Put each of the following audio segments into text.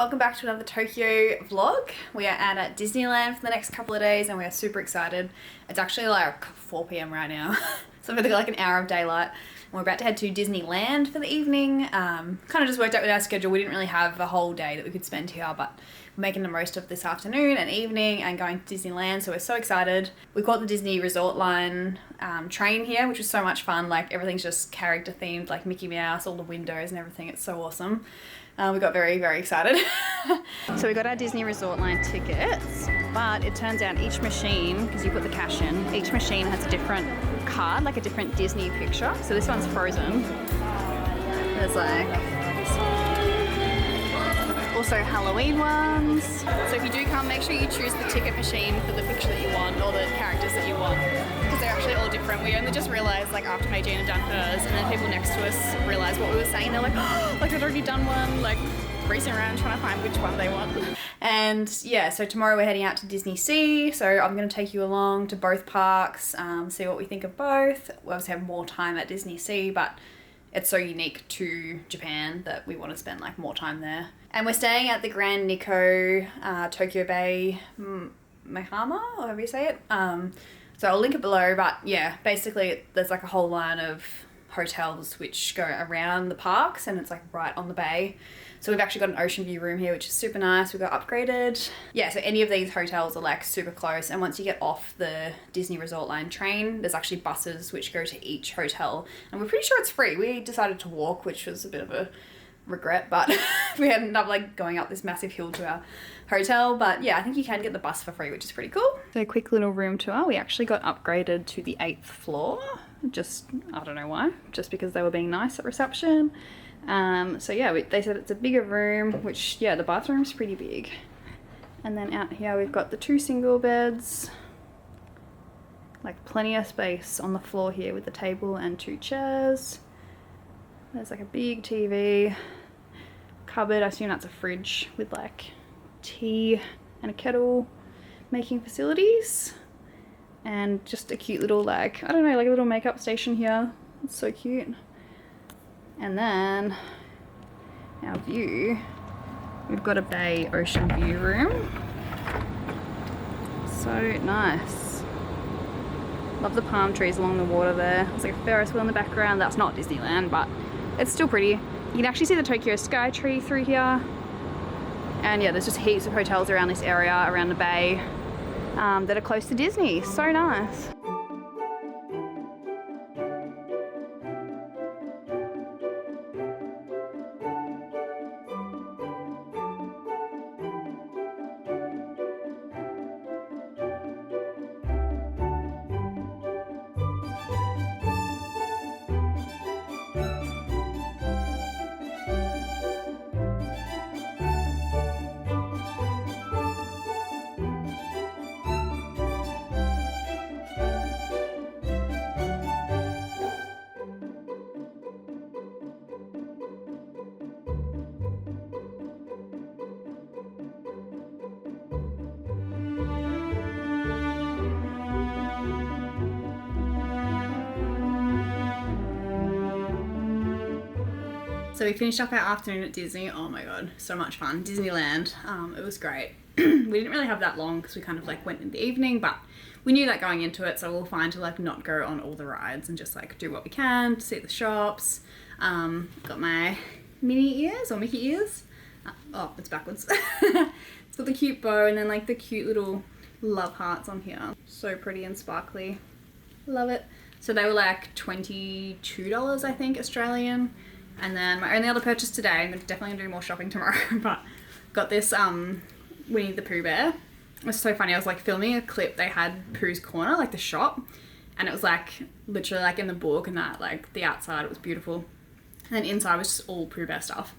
Welcome back to another Tokyo vlog. We are at Disneyland for the next couple of days and we are super excited. It's actually like 4 p.m. right now, so we've got like an hour of daylight. And we're about to head to Disneyland for the evening. Kind of just worked out with our schedule. We didn't really have a whole day that we could spend here, but we're making the most of this afternoon and evening and going to Disneyland, so we're so excited. We caught the Disney Resort Line train here, which was so much fun. Like everything's just character themed, like Mickey Mouse, all the windows and everything. It's so awesome. We got very, very excited. So we got our Disney Resort Line tickets, but it turns out each machine, because you put the cash in, each machine has a different card, like a different Disney picture. So this one's Frozen. There's like this one. Also Halloween ones. So if you do come, make sure you choose the ticket machine for the picture that you want or the characters that you want, because they're actually all different. We only just realised like after Majine had done hers, and then people next to us realised what we were saying. They're like, oh, like I'd already done one, like racing around trying to find which one they want. And yeah, so tomorrow we're heading out to DisneySea, so I'm going to take you along to both parks, see what we think of both. We obviously have more time at DisneySea, but it's so unique to Japan that we want to spend like more time there. And we're staying at the Grand Nikko Tokyo Bay Mahama, or however you say it. So I'll link it below, but yeah, basically there's like a whole line of hotels which go around the parks and it's like right on the bay. So we've actually got an ocean view room here, which is super nice. We've got upgraded. Yeah, so any of these hotels are like super close. And once you get off the Disney Resort Line train, there's actually buses which go to each hotel. And we're pretty sure it's free. We decided to walk, which was a bit of a regret, but we ended up like going up this massive hill to our hotel. But yeah, I think you can get the bus for free, which is pretty cool. So a quick little room tour. We actually got upgraded to the 8th floor. Just, I don't know why, just because they were being nice at reception. So yeah, they said it's a bigger room, which yeah, the bathroom's pretty big. And then out here we've got the 2 single beds, like plenty of space on the floor here with the table and 2 chairs. There's like a big TV, cupboard, I assume that's a fridge with like tea and a kettle making facilities. And just a cute little like, I don't know, like a little makeup station here. It's so cute. And then our view, we've got a bay ocean view room. So nice. Love the palm trees along the water there. There's like a Ferris wheel in the background. That's not Disneyland, but it's still pretty. You can actually see the Tokyo Sky Tree through here. And yeah, there's just heaps of hotels around this area, around the bay, that are close to Disney. So nice. So we finished up our afternoon at Disney. Oh my god, so much fun. Disneyland, it was great. We didn't really have that long because we kind of like went in the evening, but we knew that going into it, so we'll fine to like not go on all the rides and just like do what we can to see the shops. Got my Minnie ears or Mickey ears. Oh, it's backwards. It's got the cute bow and then like the cute little love hearts on here. So pretty and sparkly. Love it. So they were like $22, I think, Australian. And then my only other purchase today, I'm definitely going to do more shopping tomorrow, but got this Winnie the Pooh bear. It was so funny. I was like filming a clip. They had Pooh's Corner, like the shop, and it was like literally like in the book and that, like the outside, it was beautiful. And then inside was just all Pooh Bear stuff.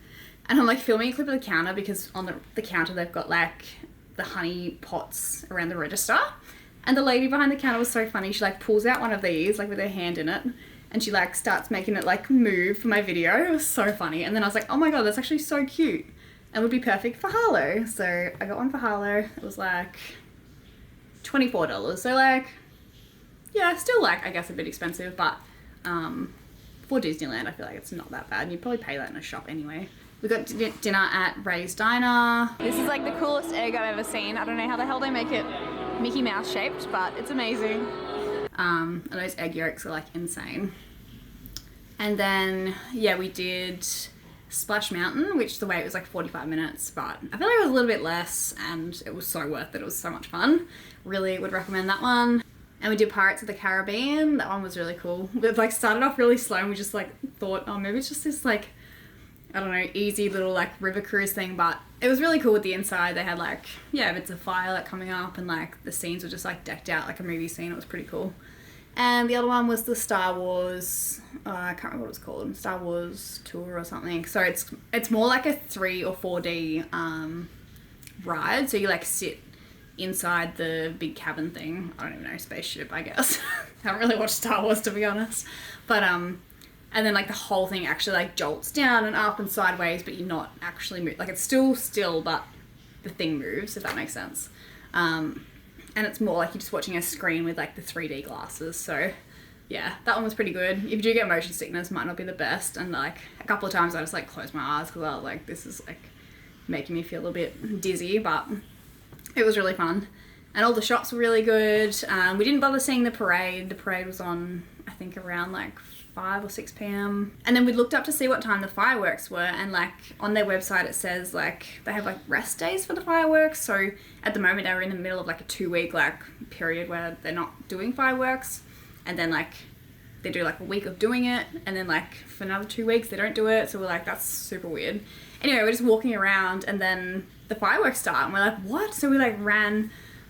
And I'm like filming a clip of the counter because on the counter they've got like the honey pots around the register. And the lady behind the counter was so funny. She like pulls out one of these like with her hand in it. And she like starts making it like move for my video. It was so funny. And then I was like, oh my god, that's actually so cute. And would be perfect for Harlow. So I got one for Harlow. It was like $24. So like, yeah, still like, I guess a bit expensive, but for Disneyland, I feel like it's not that bad. And you'd probably pay that in a shop anyway. We got dinner at Rays Diner. This is like the coolest egg I've ever seen. I don't know how the hell they make it Mickey Mouse shaped, but it's amazing. And those egg yolks are like insane. And then, yeah, we did Splash Mountain, which the wait was like 45 minutes, but I feel like it was a little bit less and it was so worth it. It was so much fun. Really would recommend that one. And we did Pirates of the Caribbean. That one was really cool. It like started off really slow and we just like thought, oh, maybe it's just this like, I don't know, easy little like river cruise thing, but it was really cool with the inside. They had like, yeah, bits of fire like coming up and like the scenes were just like decked out like a movie scene. It was pretty cool. And the other one was the Star Wars, I can't remember what it was called, Star Wars tour or something. So it's more like a 3 or 4D ride. So you like sit inside the big cabin thing. I don't even know, spaceship, I guess. I haven't really watched Star Wars, to be honest. But and then like the whole thing actually like jolts down and up and sideways, but you're not actually moving. Like it's still, but the thing moves, if that makes sense. And it's more like you're just watching a screen with like the 3D glasses. So yeah, that one was pretty good. If you do get motion sickness, it might not be the best. And like a couple of times I just like closed my eyes because I was like, this is like making me feel a bit dizzy, but it was really fun. And all the shops were really good. We didn't bother seeing the parade. The parade was on, I think, around like 5 or 6 p.m. And then we looked up to see what time the fireworks were, and like on their website it says like they have like rest days for the fireworks. So at the moment they were in the middle of like a 2-week like period where they're not doing fireworks, and then like they do like a week of doing it, and then like for another 2 weeks they don't do it. So we're like, that's super weird. Anyway, we're just walking around and then the fireworks start and we're like, what? So we like ran,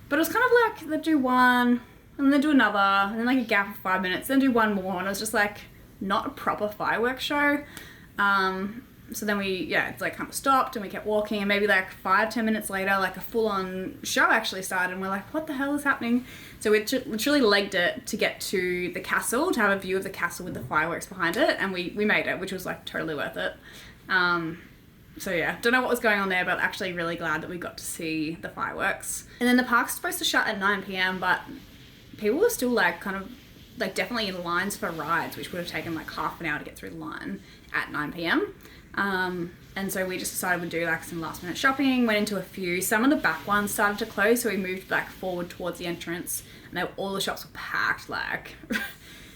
but it was kind of like they do one and then do another and then like a gap of 5 minutes, then do one more, and it was just like not a proper fireworks show. So then it's like kind of stopped and we kept walking, and maybe like 5-10 minutes later like a full-on show actually started, and we're like, what the hell is happening? So we literally legged it to get to the castle, to have a view of the castle with the fireworks behind it, and we made it, which was like totally worth it. So yeah, don't know what was going on there, but actually really glad that we got to see the fireworks. And then the park's supposed to shut at 9 p.m, but people were still like kind of like definitely in lines for rides, which would have taken like half an hour to get through the line at 9 p.m. And so we just decided we'd do like some last minute shopping, went into a few. Some of the back ones started to close, so we moved back forward towards the entrance, and all the shops were packed. Like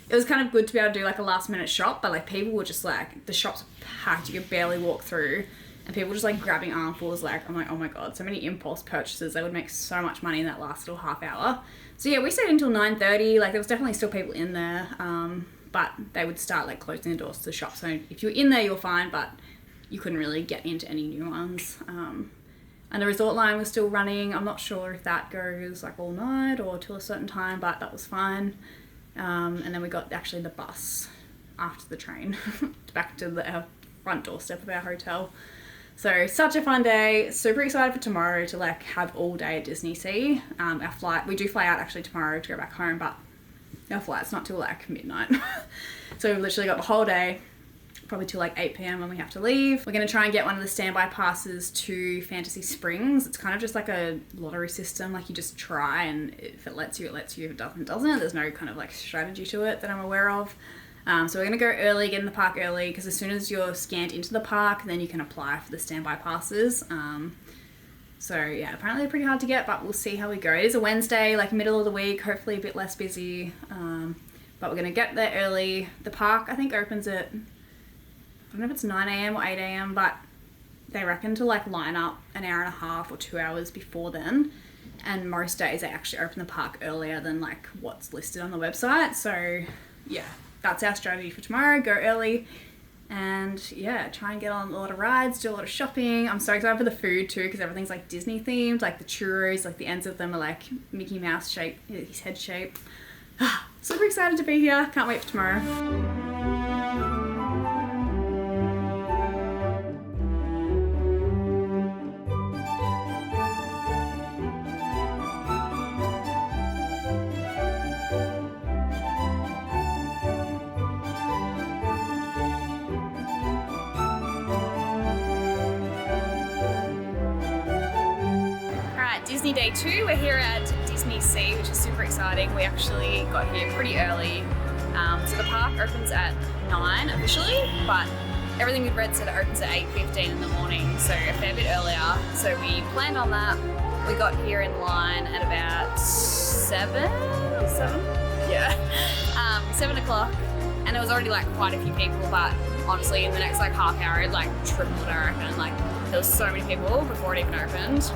it was kind of good to be able to do like a last minute shop, but like people were just like, the shops were packed, you could barely walk through, and people just like grabbing armfuls. Like I'm like, oh my god, so many impulse purchases. They would make so much money in that last little half hour. So yeah, we stayed until 9:30. Like there was definitely still people in there, but they would start like closing the doors to the shop. So if you were in there, you were fine, but you couldn't really get into any new ones. And the resort line was still running. I'm not sure if that goes like all night or till a certain time, but that was fine. And then we got actually the bus after the train back to the front doorstep of our hotel. So such a fun day. Super excited for tomorrow to like have all day at DisneySea. Our flight, we do fly out actually tomorrow to go back home, but our flight's not till like midnight. So we've literally got the whole day, probably till like 8 p.m. when we have to leave. We're going to try and get one of the standby passes to Fantasy Springs. It's kind of just like a lottery system. Like you just try, and if it lets you, it lets you. If it doesn't, it doesn't. There's no kind of like strategy to it that I'm aware of. So we're going to go early, get in the park early, because as soon as you're scanned into the park, then you can apply for the standby passes. So yeah, apparently they're pretty hard to get, but we'll see how we go. It is a Wednesday, like middle of the week, hopefully a bit less busy. But we're going to get there early. The park, I think, opens at, I don't know if it's 9 a.m. or 8 a.m, but they reckon to like line up an hour and a half or 2 hours before then. And most days they actually open the park earlier than like what's listed on the website. So yeah, that's our strategy for tomorrow. Go early and yeah, try and get on a lot of rides, do a lot of shopping. I'm so excited for the food too, because everything's like Disney themed, like the churros, like the ends of them are like Mickey Mouse shape, his head shape. Super excited to be here. Can't wait for tomorrow. Disney Day 2, we're here at DisneySea, which is super exciting. We actually got here pretty early. So the park opens at 9 officially, but everything we'd read said it opens at 8:15 in the morning, so a fair bit earlier. So we planned on that. We got here in line at about 7? Yeah. 7 o'clock. And there was already like quite a few people, but honestly in the next like half hour it like tripled, I reckon. Like there was so many people before it even opened.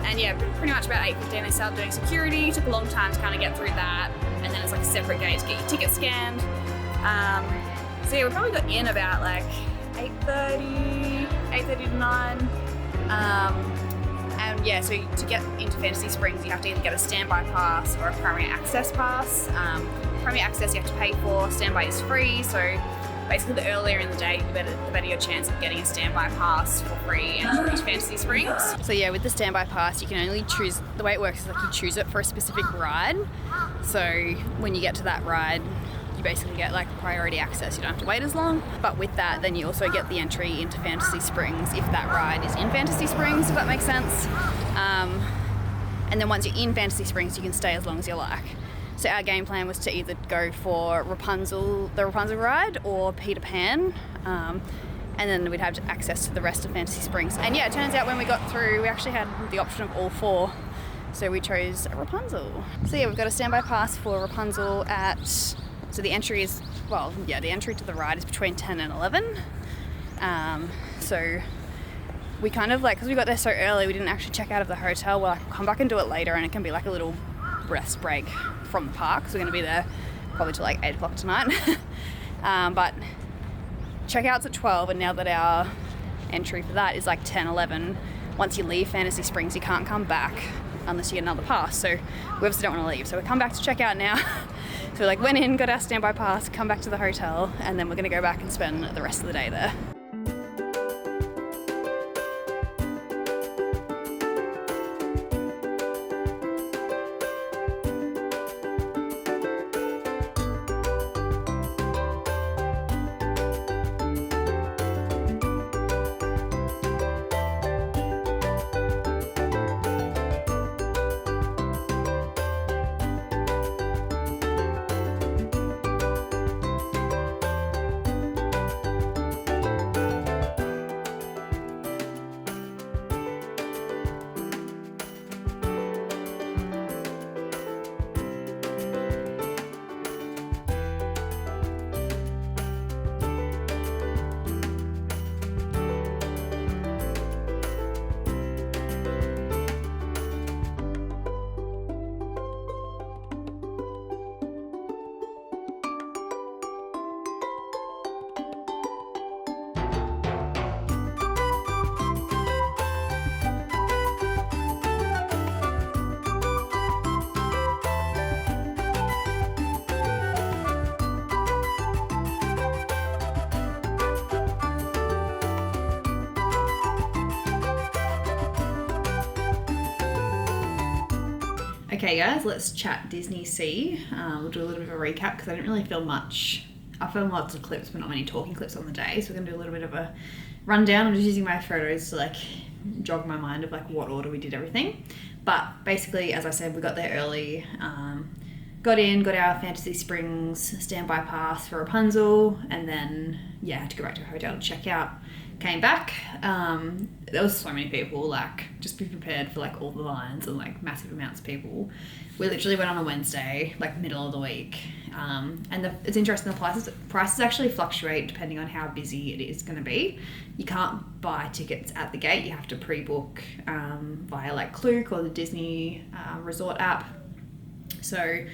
And yeah, pretty much about 8:15 they started doing security. It took a long time to kind of get through that. And then it's like a separate gate to get your ticket scanned. So yeah, we probably got in about like 8:30 to 9. And yeah, so to get into Fantasy Springs, you have to either get a standby pass or a primary access pass. Primary access you have to pay for, standby is free, so basically the earlier in the day, the better your chance of getting a standby pass for free entry to Fantasy Springs. So yeah, with the standby pass, you can only choose, the way it works is like you choose it for a specific ride. So when you get to that ride, you basically get like priority access, you don't have to wait as long. But with that, then you also get the entry into Fantasy Springs if that ride is in Fantasy Springs, if that makes sense. And then once you're in Fantasy Springs, you can stay as long as you like. So our game plan was to either go for the Rapunzel ride, or Peter Pan, and then we'd have access to the rest of Fantasy Springs. And yeah, it turns out when we got through, we actually had the option of all 4. So we chose Rapunzel. So yeah, we've got a standby pass for Rapunzel so the entry is, the entry to the ride is between 10 and 11. So we kind of because we got there so early, we didn't actually check out of the hotel. We'll come back and do it later, and it can be like a little rest break from the park. So we're going to be there probably till like 8 o'clock tonight. But checkout's at 12, and now that our entry for that is like 10, 11, once you leave Fantasy Springs, you can't come back unless you get another pass. So we obviously don't want to leave. So we come back to check out now. So we went in, got our standby pass, come back to the hotel, and then we're going to go back and spend the rest of the day there. Okay guys, let's chat DisneySea. We'll do a little bit of a recap because I didn't really film much. I filmed lots of clips but not many talking clips on the day, so we're going to do a little bit of a rundown. I'm just using my photos to jog my mind of what order we did everything. But basically, as I said, we got there early, got our Fantasy Springs standby pass for Rapunzel, and then had to go back to a hotel to check out. Came back, there was so many people, just be prepared for all the lines and massive amounts of people. We literally went on a Wednesday, middle of the week, and it's interesting, the prices actually fluctuate depending on how busy it is going to be. You can't buy tickets at the gate, you have to pre-book via Klook or the Disney resort app. So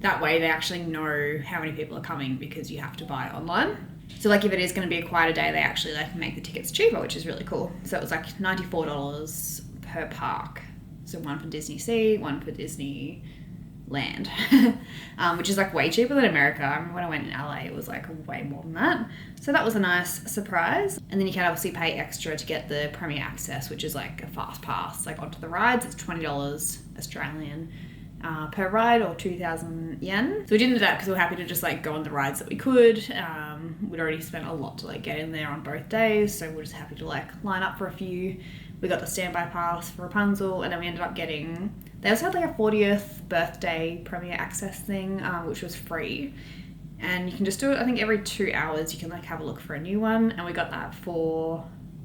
that way they actually know how many people are coming because you have to buy it online. So if it is going to be a quieter day, they actually make the tickets cheaper, which is really cool. So it was $94 per park. So one for DisneySea, one for Disneyland, which is way cheaper than America. I remember when I went in LA, it was way more than that. So that was a nice surprise. And then you can obviously pay extra to get the Premier Access, which is a fast pass. Onto the rides, it's $20 Australian per ride, or 2,000 yen. So we didn't do that because we were happy to just go on the rides that we could. We'd already spent a lot to get in there on both days, so we're just happy to line up for a few. We got the standby pass for Rapunzel, and then we ended up getting, they also had a 40th birthday Premier Access thing, which was free. And you can just do it, I think every 2 hours you can like have a look for a new one. And we got that for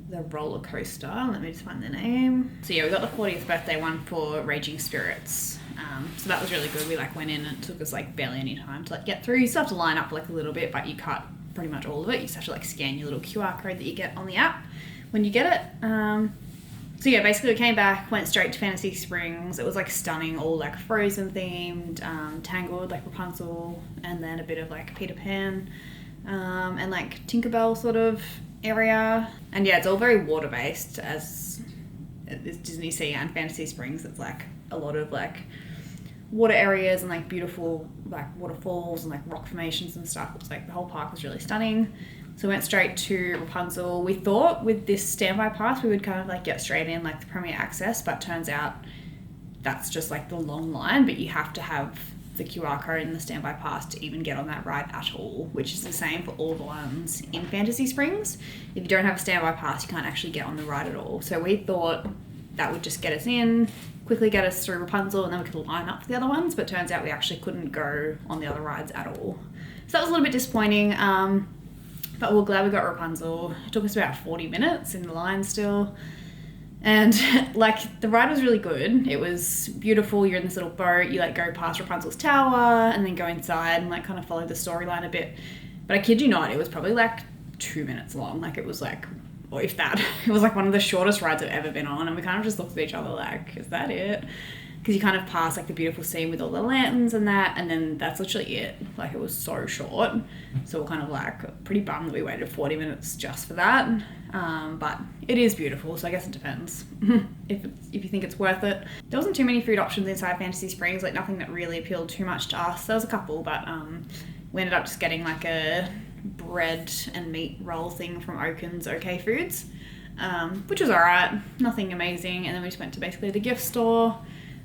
the roller coaster. Let me just find the name. So yeah, we got the 40th birthday one for Raging Spirits. So that was really good. We like went in and it took us like barely any time to like get through. You still have to line up like a little bit, but you cut pretty much all of it. You just have to like scan your little QR code that you get on the app when you get it. So yeah, basically we came back, went straight to Fantasy Springs. It was like stunning, all like Frozen themed, Tangled, like Rapunzel, and then a bit of like Peter Pan, and like Tinkerbell sort of area. And yeah, it's all very water based, as it's DisneySea and Fantasy Springs. It's like a lot of like water areas and like beautiful like waterfalls and like rock formations and stuff. It's like the whole park was really stunning. So we went straight to Rapunzel. We thought with this standby pass we would kind of like get straight in like the Premier Access, but turns out that's just like the long line, but you have to have the QR code and the standby pass to even get on that ride at all, which is the same for all the ones in Fantasy Springs. If you don't have a standby pass, you can't actually get on the ride at all. So we thought that would just get us in, quickly get us through Rapunzel, and then we could line up for the other ones, but turns out we actually couldn't go on the other rides at all. So that was a little bit disappointing, but we're glad we got Rapunzel. It took us about 40 minutes in the line still. And like the ride was really good. It was beautiful. You're in this little boat, you like go past Rapunzel's tower and then go inside and like kind of follow the storyline a bit. But I kid you not, it was probably like 2 minutes long. Like it was like, or if that, it was like one of the shortest rides I've ever been on. And we kind of just looked at each other like, is that it? Because you kind of pass like the beautiful scene with all the lanterns and that, and then that's literally it. Like it was so short. So we're kind of like pretty bummed that we waited 40 minutes just for that. But it is beautiful, so I guess it depends if you think it's worth it. There wasn't too many food options inside Fantasy Springs, like nothing that really appealed too much to us. There was a couple, but we ended up just getting like a bread and meat roll thing from Oaken's OK Foods, which was alright, nothing amazing. And then we just went to basically the gift store.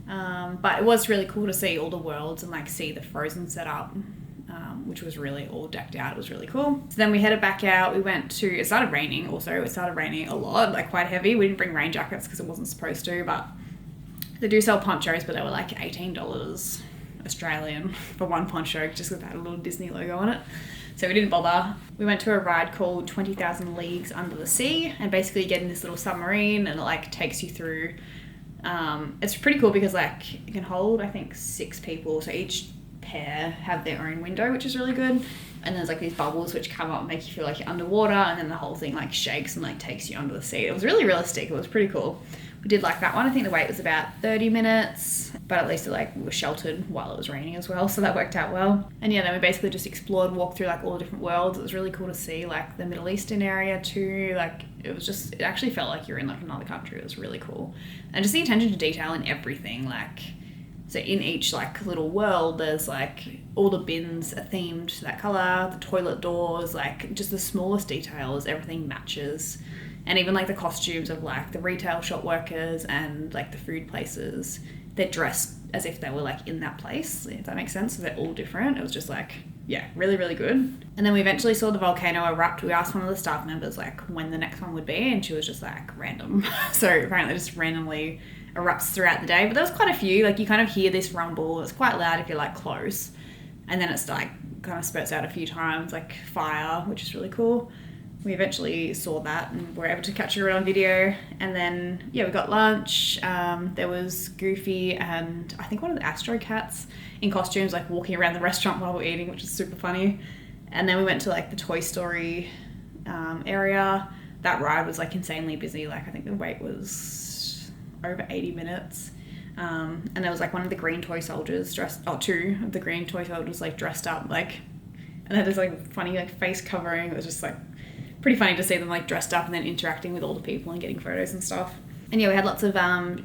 But it was really cool to see all the worlds and like see the Frozen setup, which was really all decked out. It was really cool. So then we headed back out. We went to, it started raining also. It started raining a lot, like quite heavy. We didn't bring rain jackets because it wasn't supposed to, but they do sell ponchos, but they were like $18 Australian for one poncho, just with that little Disney logo on it. So we didn't bother. We went to a ride called 20,000 Leagues Under the Sea, and basically you get in this little submarine and it like takes you through. It's pretty cool because like it can hold I think 6 people, so each pair have their own window, which is really good. And there's like these bubbles which come up and make you feel like you're underwater, and then the whole thing like shakes and like takes you under the sea. It was really realistic. It was pretty cool. We did like that one. I think the wait was about 30 minutes, but at least it like we were sheltered while it was raining as well, so that worked out well. And yeah, then we basically just explored, walked through like all the different worlds. It was really cool to see like the Middle Eastern area too. Like it actually felt like you're in like another country. It was really cool. And just the attention to detail in everything, like so in each like little world there's like all the bins are themed to that colour, the toilet doors, like just the smallest details, everything matches. And even like the costumes of like the retail shop workers and like the food places, they're dressed as if they were like in that place, if that makes sense. So they're all different. It was just like, yeah, really, really good. And then we eventually saw the volcano erupt. We asked one of the staff members like when the next one would be, and she was just like random. So apparently it just randomly erupts throughout the day. But there was quite a few, like you kind of hear this rumble. It's quite loud if you're like close. And then it's like kind of spurts out a few times, like fire, which is really cool. We eventually saw that and were able to capture it on video. And then, yeah, we got lunch. There was Goofy and I think one of the Astro Cats in costumes, like walking around the restaurant while we're eating, which is super funny. And then we went to like the Toy Story area. That ride was like insanely busy. Like I think the wait was over 80 minutes. And there was like one of the green toy soldiers two of the green toy soldiers like dressed up like, and they had this like funny like face covering. It was just like pretty funny to see them like dressed up and then interacting with all the people and getting photos and stuff. And yeah, we had lots of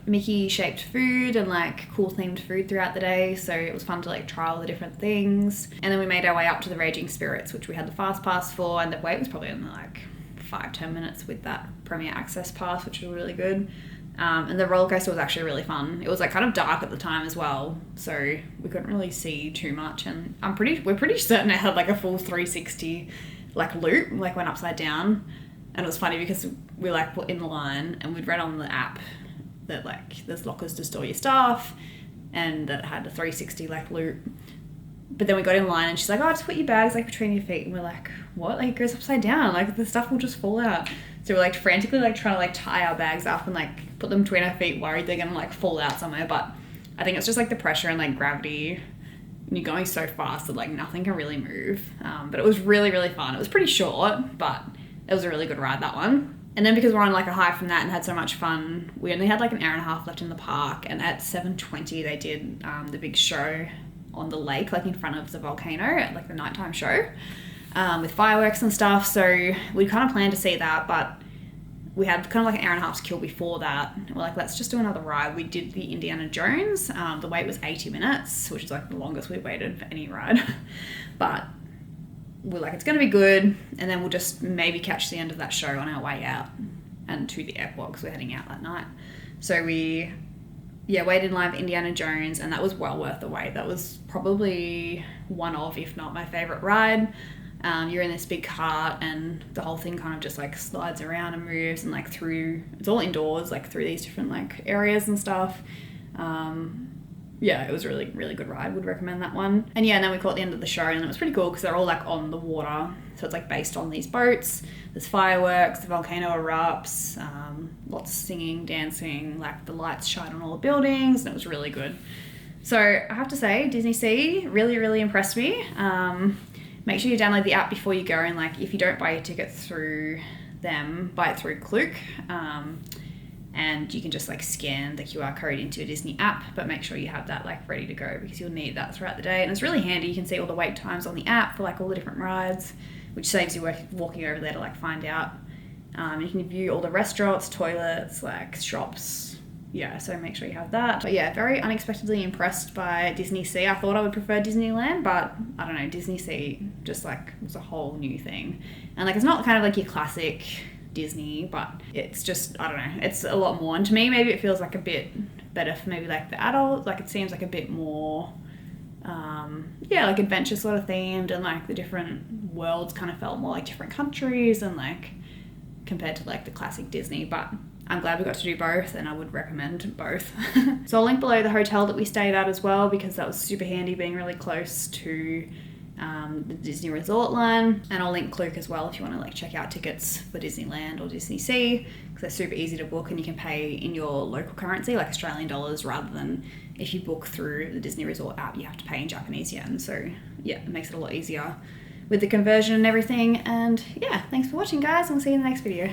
Mickey shaped food and like cool themed food throughout the day, so it was fun to like try all the different things. And then we made our way up to the Raging Spirits, which we had the fast pass for, and the wait was probably only like 5-10 minutes with that Premier Access pass, which was really good. And the roller coaster was actually really fun. It was like kind of dark at the time as well, so we couldn't really see too much, and we're pretty certain it had like a full 360 like loop, like went upside down. And it was funny because we like were in the line and we'd read on the app that like there's lockers to store your stuff and that it had a 360 like loop. But then we got in line and she's like, oh, just put your bags like between your feet. And we're like, what? Like it goes upside down. Like the stuff will just fall out. So we're like frantically like trying to like tie our bags up and like put them between our feet, worried they're gonna like fall out somewhere. But I think it's just like the pressure and like gravity. And you're going so fast that like nothing can really move. But it was really, really fun. It was pretty short, but it was a really good ride, that one. And then because we're on like a high from that and had so much fun, we only had like an hour and a half left in the park. And at 7:20 they did the big show on the lake, like in front of the volcano, at like the nighttime show, with fireworks and stuff. So we kind of planned to see that, but we had kind of like an hour and a half to kill before that. And we're like, let's just do another ride. We did the Indiana Jones. The wait was 80 minutes, which is like the longest we've waited for any ride. But we're like, it's going to be good. And then we'll just maybe catch the end of that show on our way out and to the airport because we're heading out that night. So we waited in line for Indiana Jones, and that was well worth the wait. That was probably one of, if not my favourite ride. You're in this big cart and the whole thing kind of just like slides around and moves and like through, it's all indoors, like through these different like areas and stuff. It was a really, really good ride. Would recommend that one. And then we caught the end of the show and it was pretty cool because they're all like on the water. So it's like based on these boats. There's fireworks, the volcano erupts, lots of singing, dancing, like the lights shine on all the buildings, and it was really good. So I have to say, DisneySea really, really impressed me. Make sure you download the app before you go, and like if you don't buy your ticket through them, buy it through Klook. And you can just like scan the QR code into a Disney app, but make sure you have that like ready to go because you'll need that throughout the day. And it's really handy. You can see all the wait times on the app for like all the different rides, which saves you walking over there to like find out. You can view all the restaurants, toilets, like shops. Yeah, so make sure you have that. But yeah, very unexpectedly impressed by DisneySea. I thought I would prefer Disneyland, but I don't know, DisneySea just like was a whole new thing. And like it's not kind of like your classic Disney, but it's just, I don't know, it's a lot more. And to me, maybe it feels like a bit better for maybe like the adults. Like it seems like a bit more like adventure sort of themed, and like the different worlds kind of felt more like different countries and like compared to like the classic Disney. But I'm glad we got to do both, and I would recommend both. So I'll link below the hotel that we stayed at as well, because that was super handy being really close to the Disney Resort line. And I'll link Klook as well if you want to like check out tickets for Disneyland or DisneySea, because they're super easy to book and you can pay in your local currency, like Australian dollars, rather than if you book through the Disney Resort app, you have to pay in Japanese yen. So yeah, it makes it a lot easier with the conversion and everything. And yeah, thanks for watching guys, and we'll see you in the next video.